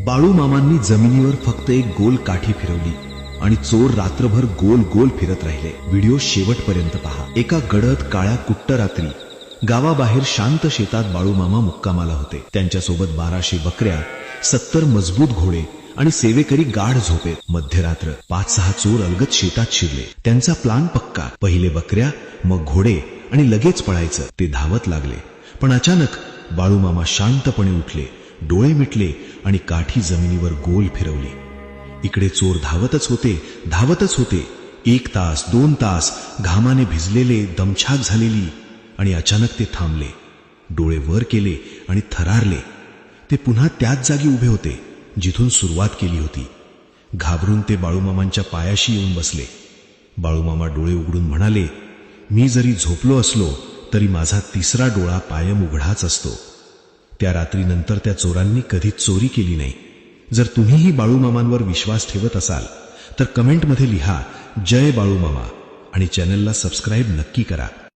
बाळू मामांनी जमिनीवर फक्त एक गोल काठी फिरवली आणि चोर रात्रभर गोल गोल फिरत राहिले। व्हिडिओ शेवटपर्यंत पहा। एका गडद काळ्या कुट्ट रात्री गावाबाहेर शांत शेतात बाळू मामा मुक्कामाला होते। त्यांच्यासोबत 1200 बकऱ्या, 70 मजबूत घोडे आणि सेवेकरी गाढ झोपेत। मध्यरात्र 5-6 चोर अलगद शेतात शिरले। त्यांचा प्लान पक्का, पहिले बकऱ्या, मग घोडे आणि लगेच पळायचं। ते धावत लागले, पण अचानक बाळू मामा शांतपणे उठले, डोळे मिटले आणि काठी जमिनीवर गोल फिरवली। इकडे चोर धावतच होते। 1 तास, 2 तास घामाने भिजलेले, दमछाक झालेली, आणि अचानक ते थांबले, डोळे वर केले आणि थरारले। ते पुन्हा त्याच जागी उभे होते जिथून सुरुवात केली होती। घाबरून ते बाळूमामांच्या पायाशी येऊन बसले। बाळूमामा डोळे उघडून म्हणाले, मी जरी झोपलो असलो तरी माझा तिसरा डोळा कायम उघडाच असतो। त्या रात्रीनंतर त्या चोरांनी कधीच चोरी केली नाही। जर तुम्हीही बाळूमामांवर विश्वास ठेवत असाल तर कमेंटमध्ये लिहा जय बाळूमामा आणि चॅनलला सबस्क्राईब नक्की करा।